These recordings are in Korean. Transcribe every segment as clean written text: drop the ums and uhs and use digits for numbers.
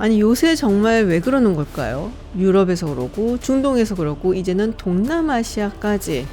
아니 요새 정말 왜 그러는 걸까요? 유럽에서 그러고 중동에서 그러고 이제는 동남아시아까지.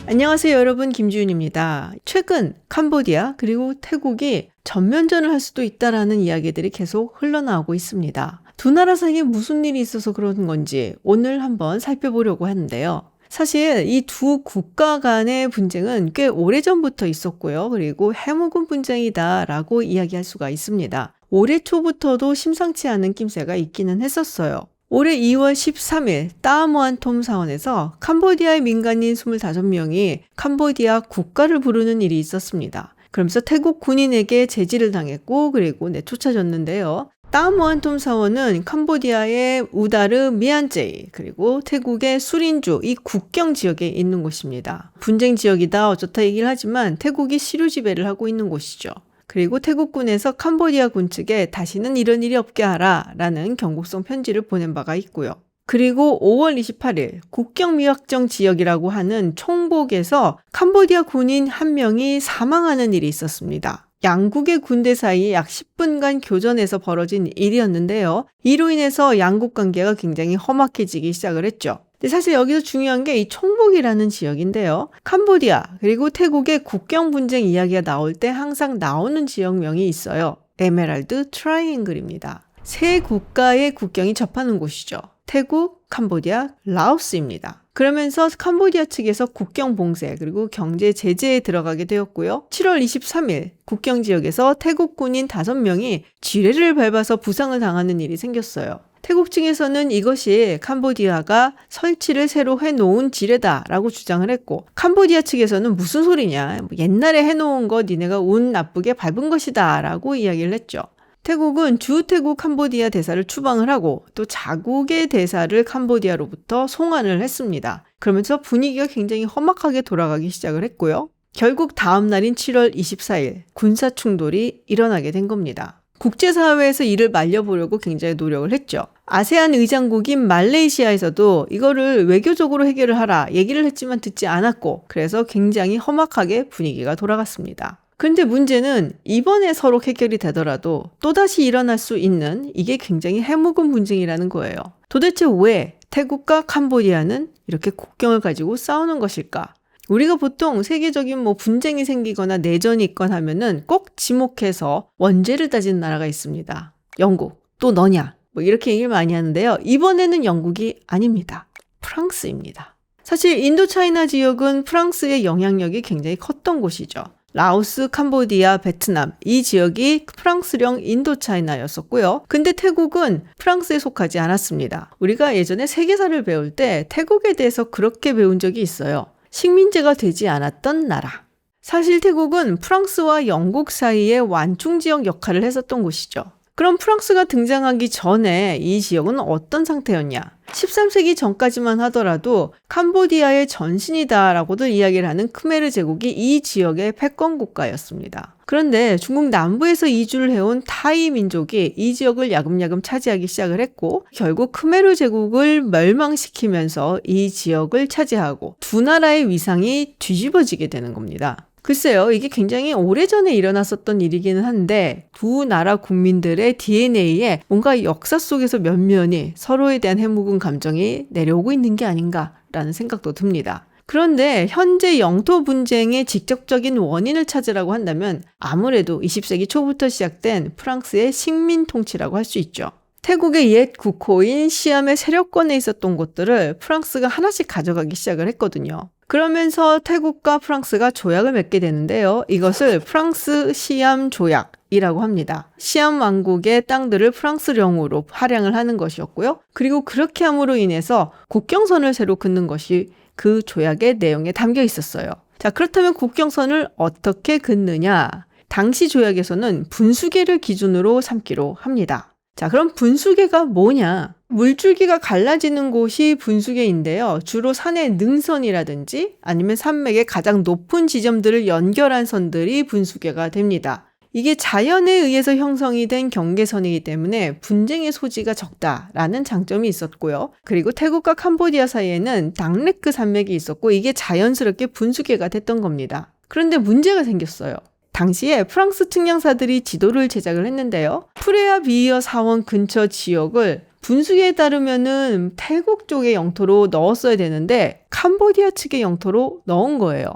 안녕하세요 여러분, 김지윤입니다. 최근 캄보디아 그리고 태국이 전면전을 할 수도 있다라는 이야기들이 계속 흘러나오고 있습니다. 두 나라 사이에 무슨 일이 있어서 그런 건지 오늘 한번 살펴보려고 하는데요. 사실 이 두 국가 간의 분쟁은 꽤 오래전부터 있었고요. 그리고 해묵은 분쟁이다라고 이야기할 수가 있습니다. 올해 초부터도 심상치 않은 낌새가 있기는 했었어요. 올해 2월 13일 따모안톰 사원에서 캄보디아의 민간인 25명이 캄보디아 국가를 부르는 일이 있었습니다. 그러면서 태국 군인에게 제지를 당했고 그리고 내쫓아졌는데요. 따모안톰 사원은 캄보디아의 우다르 미안제이 그리고 태국의 수린주 이 국경 지역에 있는 곳입니다. 분쟁 지역이다 어쩌다 얘기를 하지만 태국이 시류 지배를 하고 있는 곳이죠. 그리고 태국군에서 캄보디아 군 측에 다시는 이런 일이 없게 하라 라는 경고성 편지를 보낸 바가 있고요. 그리고 5월 28일 국경미확정 지역이라고 하는 총복에서 캄보디아 군인 한 명이 사망하는 일이 있었습니다. 양국의 군대 사이에 약 10분간 교전에서 벌어진 일이었는데요. 이로 인해서 양국 관계가 굉장히 험악해지기 시작을 했죠. 근데 사실 여기서 중요한 게 이 총복이라는 지역인데요. 캄보디아 그리고 태국의 국경 분쟁 이야기가 나올 때 항상 나오는 지역명이 있어요. 에메랄드 트라이앵글입니다. 세 국가의 국경이 접하는 곳이죠. 태국, 캄보디아, 라오스입니다. 그러면서 캄보디아 측에서 국경 봉쇄 그리고 경제 제재에 들어가게 되었고요. 7월 23일 국경 지역에서 태국 군인 5명이 지뢰를 밟아서 부상을 당하는 일이 생겼어요. 태국 측에서는 이것이 캄보디아가 설치를 새로 해놓은 지뢰다라고 주장을 했고 캄보디아 측에서는 무슨 소리냐, 옛날에 해놓은 거 니네가 운 나쁘게 밟은 것이다 라고 이야기를 했죠. 태국은 주태국 캄보디아 대사를 추방을 하고 또 자국의 대사를 캄보디아로부터 송환을 했습니다. 그러면서 분위기가 굉장히 험악하게 돌아가기 시작을 했고요. 결국 다음 날인 7월 24일 군사 충돌이 일어나게 된 겁니다. 국제사회에서 이를 말려보려고 굉장히 노력을 했죠. 아세안 의장국인 말레이시아에서도 이거를 외교적으로 해결을 하라 얘기를 했지만 듣지 않았고 그래서 굉장히 험악하게 분위기가 돌아갔습니다. 그런데 문제는 이번에 서로 해결이 되더라도 또다시 일어날 수 있는 이게 굉장히 해묵은 분쟁이라는 거예요. 도대체 왜 태국과 캄보디아는 이렇게 국경을 가지고 싸우는 것일까? 우리가 보통 세계적인 분쟁이 생기거나 내전이 있거나 하면은 꼭 지목해서 원죄를 따지는 나라가 있습니다. 영국, 또 너냐? 이렇게 얘기를 많이 하는데요. 이번에는 영국이 아닙니다. 프랑스입니다. 사실 인도차이나 지역은 프랑스의 영향력이 굉장히 컸던 곳이죠. 라오스, 캄보디아, 베트남 이 지역이 프랑스령 인도차이나였었고요. 근데 태국은 프랑스에 속하지 않았습니다. 우리가 예전에 세계사를 배울 때 태국에 대해서 그렇게 배운 적이 있어요. 식민지가 되지 않았던 나라. 사실 태국은 프랑스와 영국 사이의 완충지역 역할을 했었던 곳이죠. 그럼 프랑스가 등장하기 전에 이 지역은 어떤 상태였냐? 13세기 전까지만 하더라도 캄보디아의 전신이다라고도 이야기를 하는 크메르 제국이 이 지역의 패권 국가였습니다. 그런데 중국 남부에서 이주를 해온 타이 민족이 이 지역을 야금야금 차지하기 시작을 했고 결국 크메르 제국을 멸망시키면서 이 지역을 차지하고 두 나라의 위상이 뒤집어지게 되는 겁니다. 글쎄요, 이게 굉장히 오래전에 일어났었던 일이기는 한데 두 나라 국민들의 DNA에 뭔가 역사 속에서 면면이 서로에 대한 해묵은 감정이 내려오고 있는 게 아닌가라는 생각도 듭니다. 그런데 현재 영토 분쟁의 직접적인 원인을 찾으라고 한다면 아무래도 20세기 초부터 시작된 프랑스의 식민 통치라고 할 수 있죠. 태국의 옛 국호인 시암의 세력권에 있었던 곳들을 프랑스가 하나씩 가져가기 시작을 했거든요. 그러면서 태국과 프랑스가 조약을 맺게 되는데요. 이것을 프랑스 시암 조약이라고 합니다. 시암 왕국의 땅들을 프랑스령으로 할양을 하는 것이었고요. 그리고 그렇게 함으로 인해서 국경선을 새로 긋는 것이 그 조약의 내용에 담겨 있었어요. 자, 그렇다면 국경선을 어떻게 긋느냐? 당시 조약에서는 분수계를 기준으로 삼기로 합니다. 자, 그럼 분수계가 뭐냐? 물줄기가 갈라지는 곳이 분수계인데요. 주로 산의 능선이라든지 아니면 산맥의 가장 높은 지점들을 연결한 선들이 분수계가 됩니다. 이게 자연에 의해서 형성이 된 경계선이기 때문에 분쟁의 소지가 적다라는 장점이 있었고요. 그리고 태국과 캄보디아 사이에는 당레크 산맥이 있었고 이게 자연스럽게 분수계가 됐던 겁니다. 그런데 문제가 생겼어요. 당시에 프랑스 측량사들이 지도를 제작을 했는데요. 프레아 비어 사원 근처 지역을 분수기에 따르면은 태국 쪽의 영토로 넣었어야 되는데 캄보디아 측의 영토로 넣은 거예요.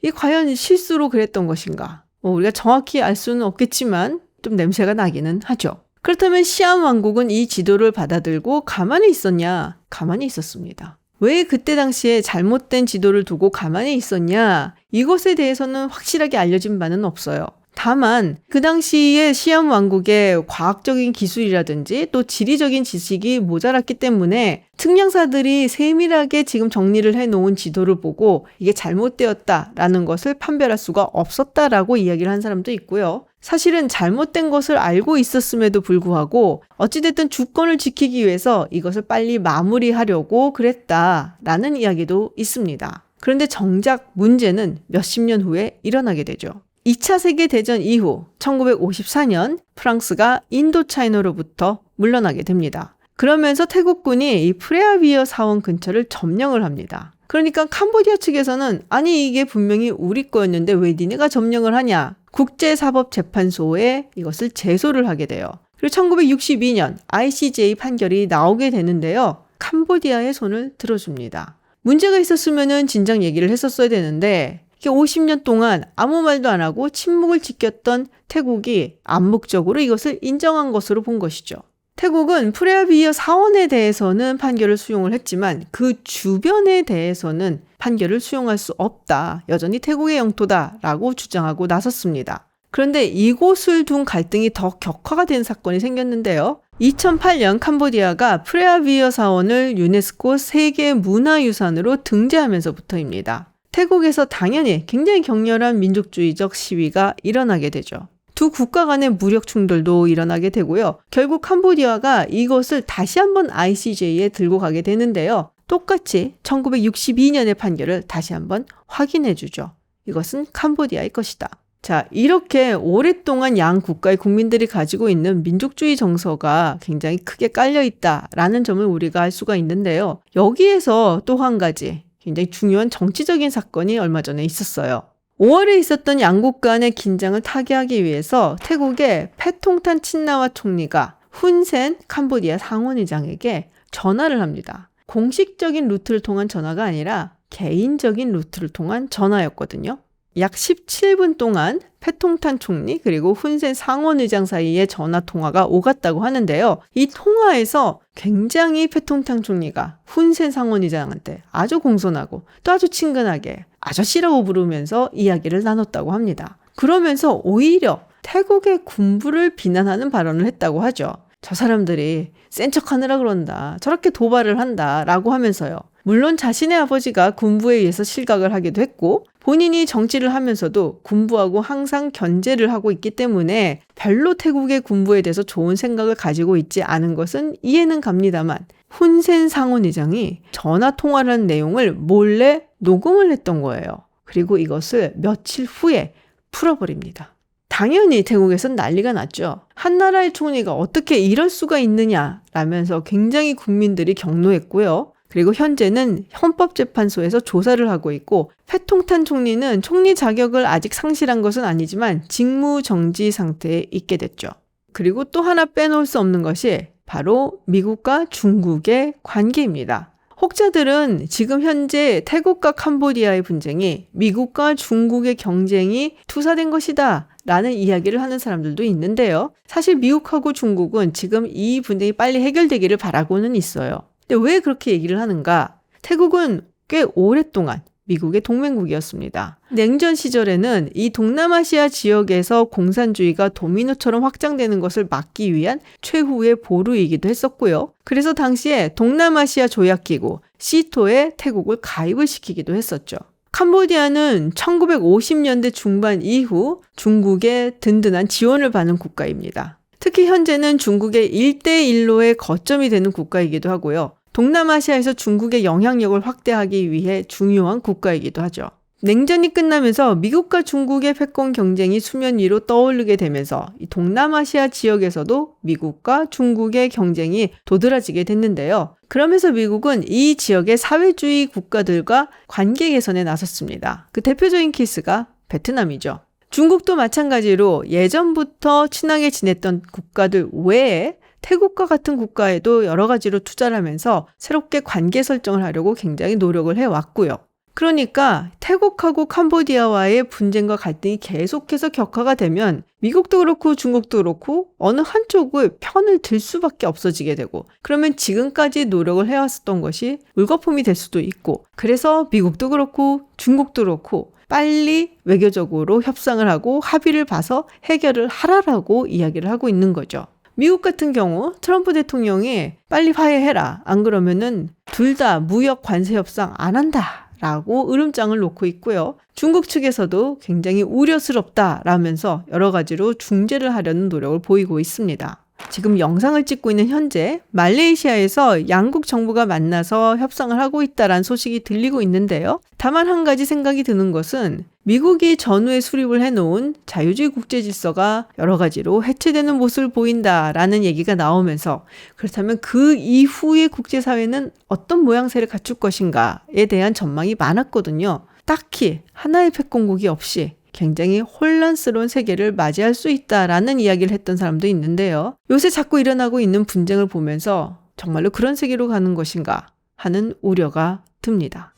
이게 과연 실수로 그랬던 것인가? 우리가 정확히 알 수는 없겠지만 좀 냄새가 나기는 하죠. 그렇다면 시암 왕국은 이 지도를 받아들고 가만히 있었냐? 가만히 있었습니다. 왜 그때 당시에 잘못된 지도를 두고 가만히 있었냐? 이것에 대해서는 확실하게 알려진 바는 없어요. 다만 그 당시에 시암 왕국의 과학적인 기술이라든지 또 지리적인 지식이 모자랐기 때문에 측량사들이 세밀하게 지금 정리를 해놓은 지도를 보고 이게 잘못되었다라는 것을 판별할 수가 없었다라고 이야기를 한 사람도 있고요. 사실은 잘못된 것을 알고 있었음에도 불구하고 어찌됐든 주권을 지키기 위해서 이것을 빨리 마무리하려고 그랬다라는 이야기도 있습니다. 그런데 정작 문제는 몇십 년 후에 일어나게 되죠. 2차 세계대전 이후 1954년 프랑스가 인도차이나로부터 물러나게 됩니다. 그러면서 태국군이 이 프레아비어 사원 근처를 점령을 합니다. 그러니까 캄보디아 측에서는 아니 이게 분명히 우리 거였는데 왜 니네가 점령을 하냐? 국제사법재판소에 이것을 제소를 하게 돼요. 그리고 1962년 ICJ 판결이 나오게 되는데요. 캄보디아의 손을 들어줍니다. 문제가 있었으면은 진작 얘기를 했었어야 되는데 50년 동안 아무 말도 안 하고 침묵을 지켰던 태국이 암묵적으로 이것을 인정한 것으로 본 것이죠. 태국은 프레아비어 사원에 대해서는 판결을 수용을 했지만 그 주변에 대해서는 판결을 수용할 수 없다. 여전히 태국의 영토다라고 주장하고 나섰습니다. 그런데 이곳을 둔 갈등이 더 격화가 된 사건이 생겼는데요. 2008년 캄보디아가 프레아비어 사원을 유네스코 세계문화유산으로 등재하면서부터입니다. 태국에서 당연히 굉장히 격렬한 민족주의적 시위가 일어나게 되죠. 두 국가 간의 무력 충돌도 일어나게 되고요. 결국 캄보디아가 이것을 다시 한번 ICJ에 들고 가게 되는데요. 똑같이 1962년의 판결을 다시 한번 확인해 주죠. 이것은 캄보디아의 것이다. 자, 이렇게 오랫동안 양 국가의 국민들이 가지고 있는 민족주의 정서가 굉장히 크게 깔려 있다라는 점을 우리가 알 수가 있는데요. 여기에서 또 한 가지 굉장히 중요한 정치적인 사건이 얼마 전에 있었어요. 5월에 있었던 양국 간의 긴장을 타개하기 위해서 태국의 패통탄 친나와 총리가 훈센 캄보디아 상원의장에게 전화를 합니다. 공식적인 루트를 통한 전화가 아니라 개인적인 루트를 통한 전화였거든요. 약 17분 동안 패통탄 총리 그리고 훈센 상원의장 사이에 전화 통화가 오갔다고 하는데요. 이 통화에서 굉장히 패통탄 총리가 훈센 상원의장한테 아주 공손하고 또 아주 친근하게 아저씨라고 부르면서 이야기를 나눴다고 합니다. 그러면서 오히려 태국의 군부를 비난하는 발언을 했다고 하죠. 저 사람들이 센 척하느라 그런다. 저렇게 도발을 한다라고 하면서요. 물론 자신의 아버지가 군부에 의해서 실각을 하기도 했고 본인이 정치를 하면서도 군부하고 항상 견제를 하고 있기 때문에 별로 태국의 군부에 대해서 좋은 생각을 가지고 있지 않은 것은 이해는 갑니다만 훈센 상원의장이 전화 통화를 한 내용을 몰래 녹음을 했던 거예요. 그리고 이것을 며칠 후에 풀어버립니다. 당연히 태국에선 난리가 났죠. 한 나라의 총리가 어떻게 이럴 수가 있느냐라면서 굉장히 국민들이 경노했고요. 그리고 현재는 헌법재판소에서 조사를 하고 있고 패통탄 총리는 총리 자격을 아직 상실한 것은 아니지만 직무정지 상태에 있게 됐죠. 그리고 또 하나 빼놓을 수 없는 것이 바로 미국과 중국의 관계입니다. 혹자들은 지금 현재 태국과 캄보디아의 분쟁이 미국과 중국의 경쟁이 투사된 것이다 라는 이야기를 하는 사람들도 있는데요. 사실 미국하고 중국은 지금 이 분쟁이 빨리 해결되기를 바라고는 있어요. 근데 왜 그렇게 얘기를 하는가? 태국은 꽤 오랫동안 미국의 동맹국이었습니다. 냉전 시절에는 이 동남아시아 지역에서 공산주의가 도미노처럼 확장되는 것을 막기 위한 최후의 보루이기도 했었고요. 그래서 당시에 동남아시아 조약기구 시토에 태국을 가입을 시키기도 했었죠. 캄보디아는 1950년대 중반 이후 중국의 든든한 지원을 받는 국가입니다. 특히 현재는 중국의 1대1로의 거점이 되는 국가이기도 하고요. 동남아시아에서 중국의 영향력을 확대하기 위해 중요한 국가이기도 하죠. 냉전이 끝나면서 미국과 중국의 패권 경쟁이 수면 위로 떠오르게 되면서 이 동남아시아 지역에서도 미국과 중국의 경쟁이 도드라지게 됐는데요. 그러면서 미국은 이 지역의 사회주의 국가들과 관계 개선에 나섰습니다. 그 대표적인 케이스가 베트남이죠. 중국도 마찬가지로 예전부터 친하게 지냈던 국가들 외에 태국과 같은 국가에도 여러 가지로 투자를 하면서 새롭게 관계 설정을 하려고 굉장히 노력을 해왔고요. 그러니까 태국하고 캄보디아와의 분쟁과 갈등이 계속해서 격화가 되면 미국도 그렇고 중국도 그렇고 어느 한쪽의 편을 들 수밖에 없어지게 되고, 그러면 지금까지 노력을 해왔었던 것이 물거품이 될 수도 있고, 그래서 미국도 그렇고 중국도 그렇고 빨리 외교적으로 협상을 하고 합의를 봐서 해결을 하라라고 이야기를 하고 있는 거죠. 미국 같은 경우 트럼프 대통령이 빨리 화해해라, 안 그러면은 둘 다 무역 관세 협상 안 한다 라고 으름장을 놓고 있고요. 중국 측에서도 굉장히 우려스럽다라면서 여러 가지로 중재를 하려는 노력을 보이고 있습니다. 지금 영상을 찍고 있는 현재 말레이시아에서 양국 정부가 만나서 협상을 하고 있다는 소식이 들리고 있는데요. 다만 한 가지 생각이 드는 것은 미국이 전후에 수립을 해놓은 자유주의 국제질서가 여러 가지로 해체되는 모습을 보인다라는 얘기가 나오면서, 그렇다면 그 이후의 국제사회는 어떤 모양새를 갖출 것인가에 대한 전망이 많았거든요. 딱히 하나의 패권국이 없이 굉장히 혼란스러운 세계를 맞이할 수 있다라는 이야기를 했던 사람도 있는데요. 요새 자꾸 일어나고 있는 분쟁을 보면서 정말로 그런 세계로 가는 것인가 하는 우려가 듭니다.